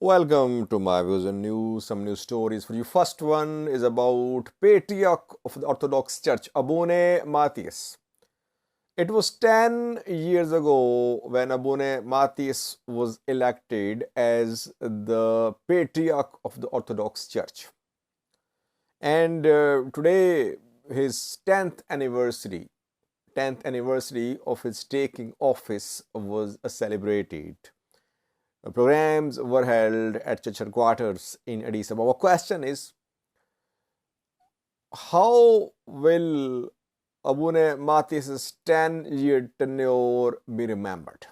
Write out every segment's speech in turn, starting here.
Welcome to my views and news. Some news stories for you. First one is about Patriarch of the Orthodox Church Abune Mathias. It was 10 years ago when Abune Mathias was elected as the Patriarch of the Orthodox Church. And today his 10th anniversary of his taking office was celebrated. Programs were held at church headquarters in Addis Ababa. Question is, how will Abune Mathias' 10-year tenure be remembered?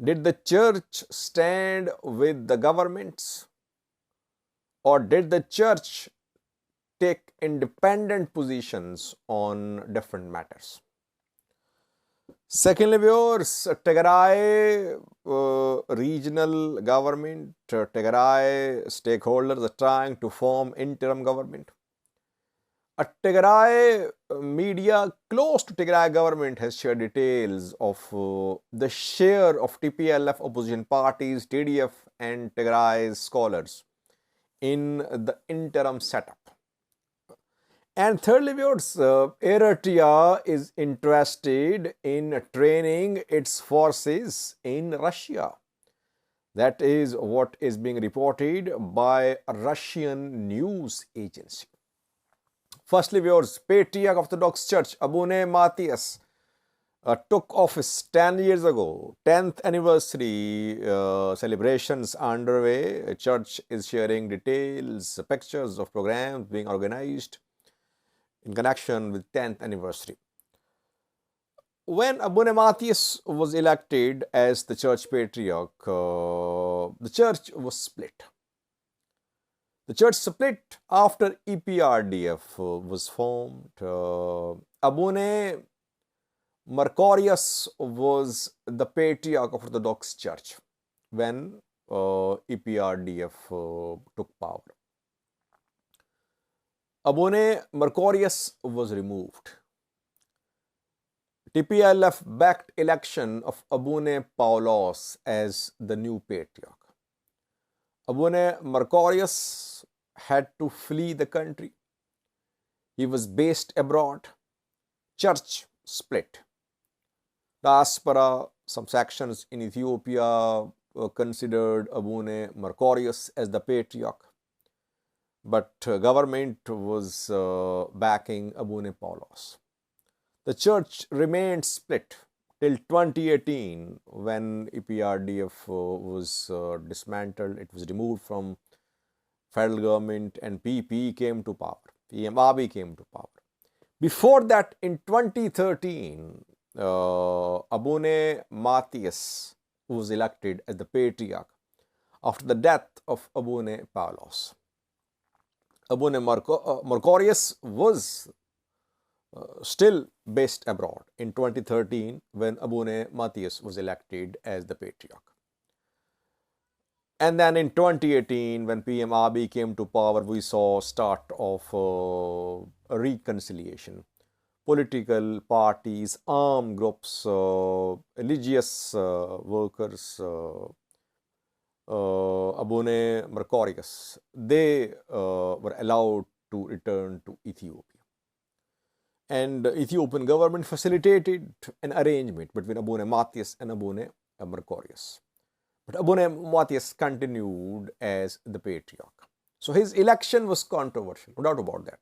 Did the church stand with the governments, or did the church take independent positions on different matters? Secondly, viewers, Tigray regional government, Tigray stakeholders are trying to form interim government. A Tigray media close to Tigray government has shared details of the share of TPLF opposition parties, TDF and Tigray scholars in the interim setup. And thirdly, viewers, Eritrea is interested in training its forces in Russia. That is what is being reported by a Russian news agency. Firstly, viewers, Patriarch of Orthodox Church Abune Mathias took office 10 years ago. 10th anniversary celebrations underway. The church is sharing details, pictures of programs being organized in connection with 10th anniversary. When Abune Mathias was elected as the church patriarch, the church was split. The church split after EPRDF was formed. Abune Mathias was the patriarch of Orthodox Church when EPRDF took power. Abune Mathias was removed. TPLF-backed election of Abune Paulos as the new patriarch. Abune Mathias had to flee the country. He was based abroad. Church split. Diaspora, some sections in Ethiopia considered Abune Mathias as the patriarch. But government was backing Abune Paulos. The church remained split till 2018 when EPRDF was dismantled. It was removed from federal government and PP came to power. PMRB came to power. Before that, in 2013, Abune Mathias was elected as the patriarch after the death of Abune Paulos. Abune Mathias was still based abroad in 2013 when Abune Mathias was elected as the patriarch. And then in 2018 when PMRB came to power, we saw start of a reconciliation. Political parties, armed groups, religious workers, Abune Mathias, they were allowed to return to Ethiopia. And the Ethiopian government facilitated an arrangement between Abune Mathias and Abune Mathias. But Abune Mathias continued as the patriarch. So his election was controversial, no doubt about that.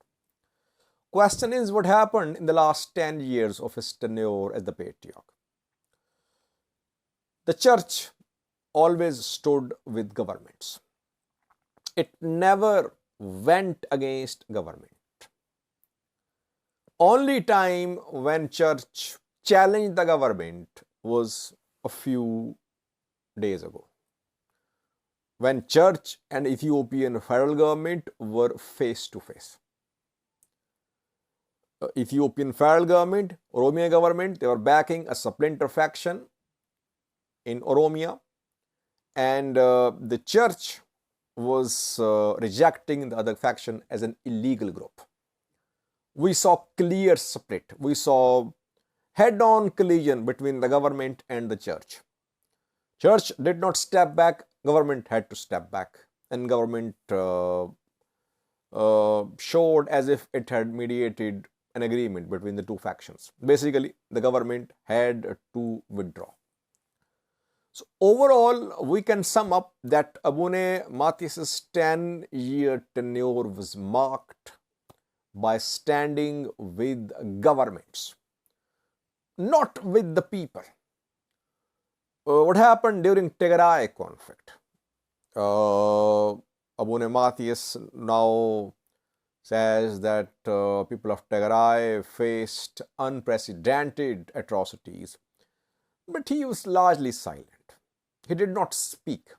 Question is, what happened in the last 10 years of his tenure as the patriarch? The church always stood with governments. It never went against government. Only time when church challenged the government was a few days ago, when church and Ethiopian federal government were face to face. Ethiopian federal government, Oromia government, they were backing a splinter faction in Oromia. And the church was rejecting the other faction as an illegal group. We saw clear split. We saw head-on collision between the government and the church. Church did not step back government had to step back, and government showed as if it had mediated an agreement between the two factions. Basically, the government had to withdraw. So overall, we can sum up that Abune Mathias' 10-year tenure was marked by standing with governments, not with the people. What happened during Tigray conflict? Abune Mathias now says that people of Tigray faced unprecedented atrocities, but he was largely silent. He did not speak.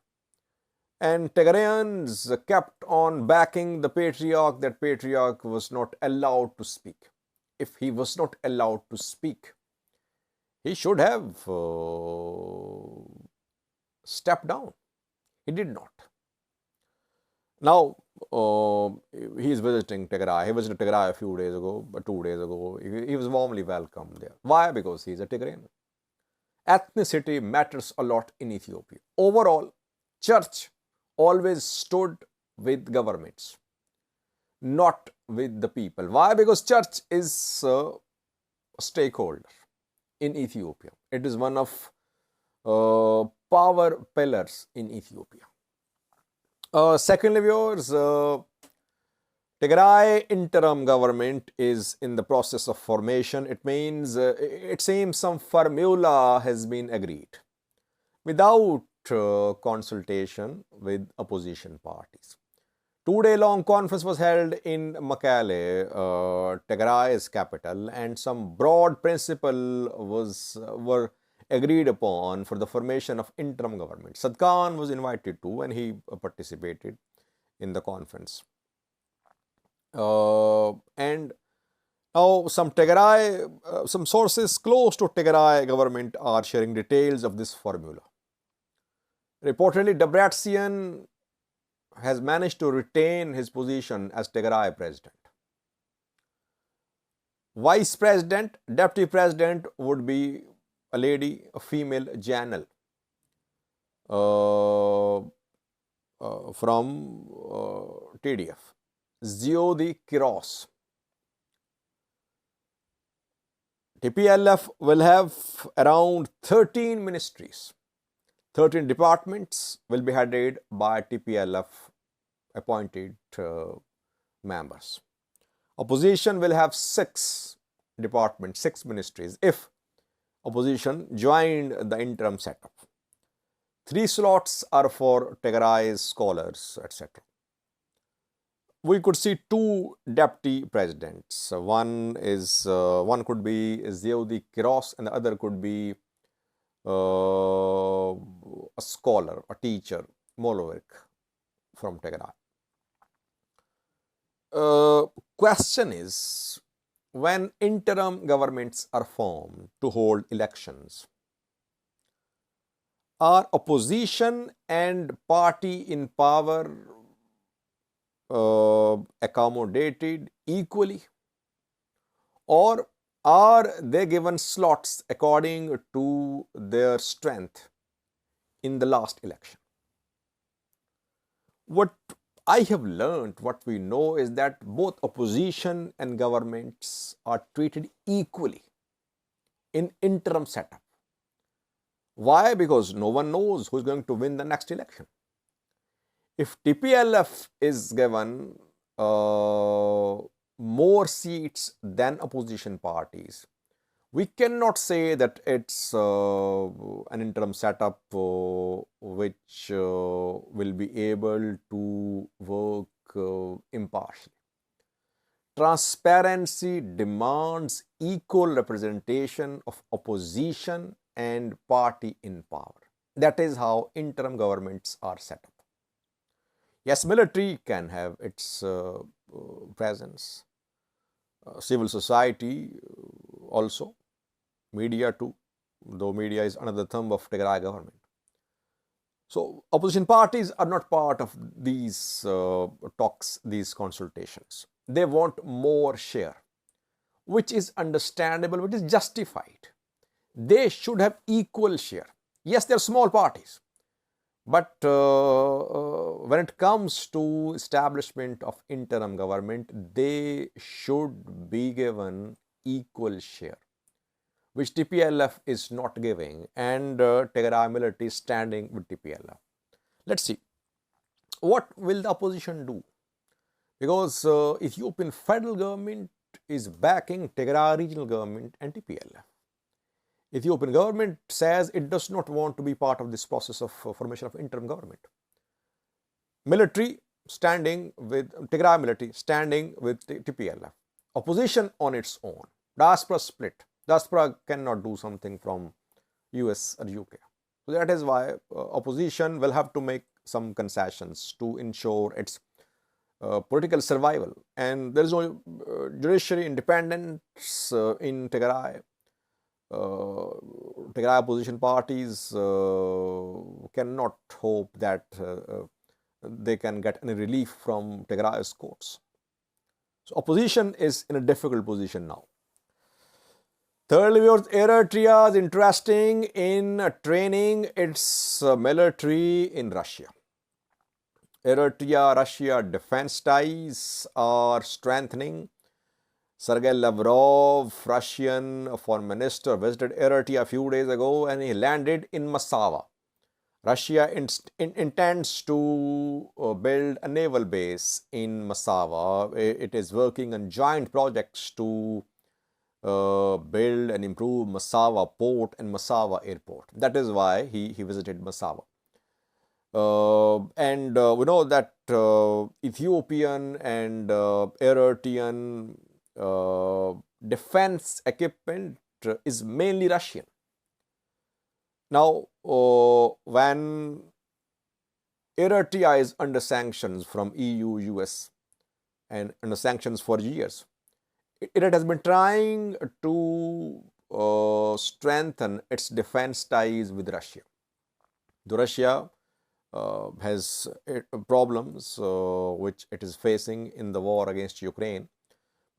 And Tigrayans kept on backing the patriarch. That patriarch was not allowed to speak. If he was not allowed to speak, he should have stepped down. He did not. Now, he is visiting Tigray. He visited Tigray a few days ago, 2 days ago. He was warmly welcomed there. Why? Because he is a Tigrayan. Ethnicity matters a lot in Ethiopia. Overall, church always stood with governments, not with the people. Why? Because church is a stakeholder in Ethiopia. It is one of power pillars in Ethiopia. Secondly, viewers, Tigray interim government is in the process of formation. It means, it seems some formula has been agreed without consultation with opposition parties. 2-day-long conference was held in Mekelle, Tigray's capital, and some broad principles were agreed upon for the formation of interim government. Sadkan was invited too, and he participated in the conference. And now some sources close to Tigray government are sharing details of this formula. Reportedly, Debretsion has managed to retain his position as Tigray president. Vice president, deputy president would be a lady, a female general from TDF, Ziodi Kiros. TPLF will have around 13 ministries. 13 departments will be headed by TPLF appointed members. Opposition will have 6 departments, 6 ministries if opposition joined the interim setup. 3 slots are for Tigray's scholars, etc. We could see 2 deputy presidents. One could be Ziodi Kiros, and the other could be a scholar, a teacher, Molovik from Tigray. Question is, when interim governments are formed to hold elections, are opposition and party in power accommodated equally, or are they given slots according to their strength in the last election? What I have learned, what we know is that both opposition and governments are treated equally in interim setup. Why? Because no one knows who is going to win the next election. If TPLF is given more seats than opposition parties, we cannot say that it's an interim setup which will be able to work impartially. Transparency demands equal representation of opposition and party in power. That is how interim governments are set up. Yes, military can have its presence, civil society also, media too, though media is another thumb of Tigray government. So opposition parties are not part of these talks, these consultations. They want more share, which is understandable, which is justified. They should have equal share. Yes, they are small parties, But when it comes to establishment of interim government, they should be given equal share, which TPLF is not giving, and Tigray military is standing with TPLF. Let's see, what will the opposition do? Because Ethiopian federal government is backing Tigray regional government and TPLF. Ethiopian government says it does not want to be part of this process of formation of interim government. Military standing with Tigray military standing with TPLF. Opposition on its own. Diaspora split. Diaspora cannot do something from US or UK. So that is why opposition will have to make some concessions to ensure its political survival. And there is no judiciary independence in Tigray. Tigray opposition parties cannot hope that they can get any relief from Tigray's courts. So opposition is in a difficult position now. Thirdly, Eritrea is interesting in training its military in Russia. Eritrea-Russia defense ties are strengthening. Sergei Lavrov, Russian foreign minister, visited Eritrea a few days ago and he landed in Massawa. Russia intends to build a naval base in Massawa. It is working on joint projects to build and improve Massawa port and Massawa airport. That is why he visited Massawa. And we know that Ethiopian and Eritrean defense equipment is mainly Russian. Now, when Eritrea is under sanctions from EU, US, and under sanctions for years, it has been trying to strengthen its defense ties with Russia. The Russia has problems which it is facing in the war against Ukraine.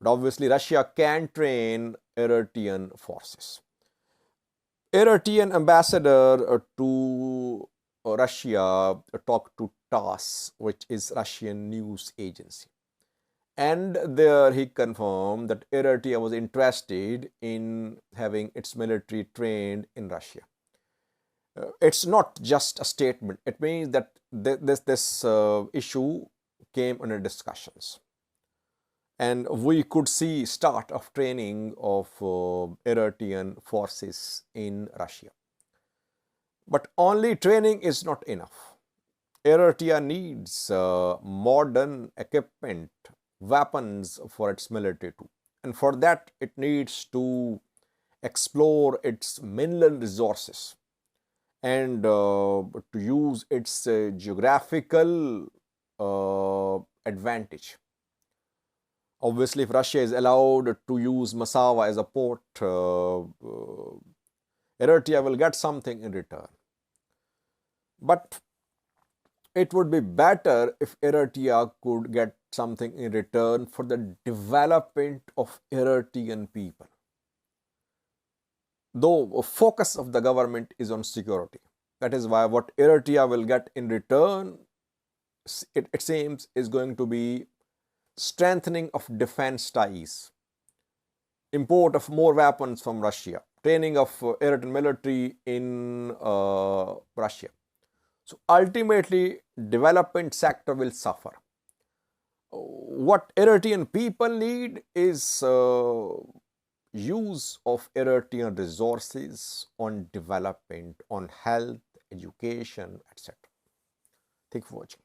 But obviously, Russia can train Eritrean forces. Eritrean ambassador to Russia talked to TASS, which is Russian news agency. And there he confirmed that Eritrea was interested in having its military trained in Russia. It's not just a statement. It means that this issue came under discussions. And we could see start of training of Eritrean forces in Russia. But only training is not enough. Eritrea needs modern equipment, weapons for its military too. And for that, it needs to explore its mineral resources and to use its geographical advantage. Obviously, if Russia is allowed to use Massawa as a port, Eritrea will get something in return. But it would be better if Eritrea could get something in return for the development of Eritrean people. Though focus of the government is on security. That is why what Eritrea will get in return, it seems, is going to be strengthening of defense ties, import of more weapons from Russia, training of Eritrean military in Russia. So ultimately, development sector will suffer. What Eritrean people need is use of Eritrean resources on development, on health, education, etc. Thank you for watching.